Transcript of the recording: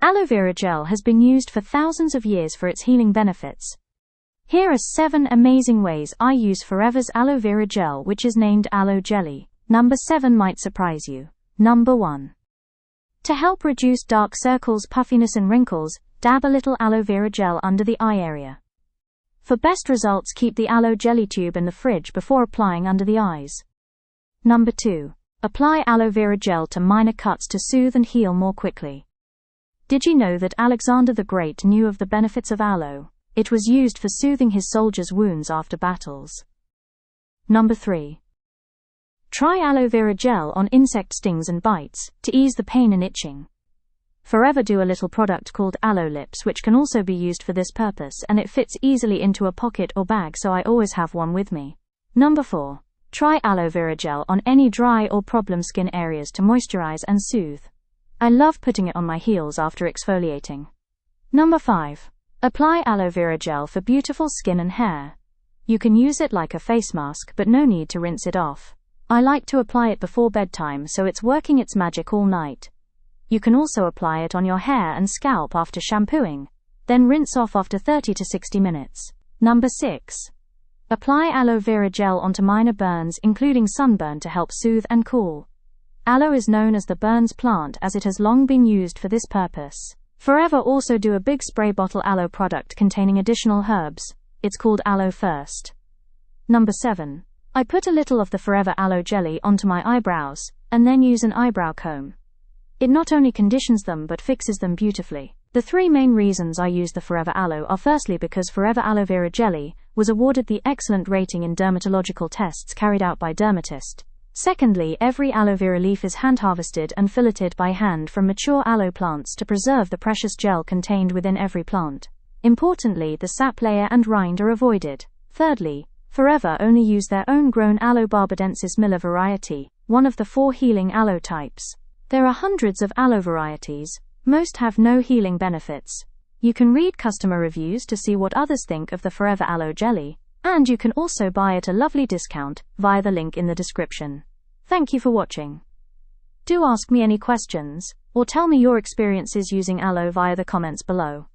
Aloe vera gel has been used for thousands of years for its healing benefits. Here are 7 amazing ways I use Forever's aloe vera gel, which is named Aloe Jelly. Number 7 might surprise you. Number 1. To help reduce dark circles, puffiness and wrinkles, dab a little aloe vera gel under the eye area. For best results, keep the aloe jelly tube in the fridge before applying under the eyes. Number 2. Apply aloe vera gel to minor cuts to soothe and heal more quickly. Did you know that Alexander the Great knew of the benefits of aloe? It was used for soothing his soldiers' wounds after battles. Number 3. Try aloe vera gel on insect stings and bites, to ease the pain and itching. Forever do a little product called Aloe Lips, which can also be used for this purpose, and it fits easily into a pocket or bag, so I always have one with me. Number 4. Try aloe vera gel on any dry or problem skin areas to moisturize and soothe. I love putting it on my heels after exfoliating. Number 5. Apply aloe vera gel for beautiful skin and hair. You can use it like a face mask, but no need to rinse it off. I like to apply it before bedtime, so it's working its magic all night. You can also apply it on your hair and scalp after shampooing, then rinse off after 30 to 60 minutes. Number 6. Apply aloe vera gel onto minor burns, including sunburn, to help soothe and cool. Aloe is known as the burns plant, as it has long been used for this purpose. Forever also do a big spray bottle aloe product containing additional herbs. It's called Aloe First. Number 7. I put a little of the Forever aloe jelly onto my eyebrows, and then use an eyebrow comb. It not only conditions them but fixes them beautifully. The 3 main reasons I use the Forever Aloe are: firstly, because Forever aloe vera jelly was awarded the excellent rating in dermatological tests carried out by dermatists. Secondly, every aloe vera leaf is hand harvested and filleted by hand from mature aloe plants to preserve the precious gel contained within every plant. Importantly, the sap layer and rind are avoided. Thirdly, Forever only use their own grown Aloe barbadensis Miller variety, one of the 4 healing aloe types. There are hundreds of aloe varieties. Most have no healing benefits. You can read customer reviews to see what others think of the Forever aloe jelly, and you can also buy at a lovely discount via the link in the description. Thank you for watching. Do ask me any questions, or tell me your experiences using aloe via the comments below.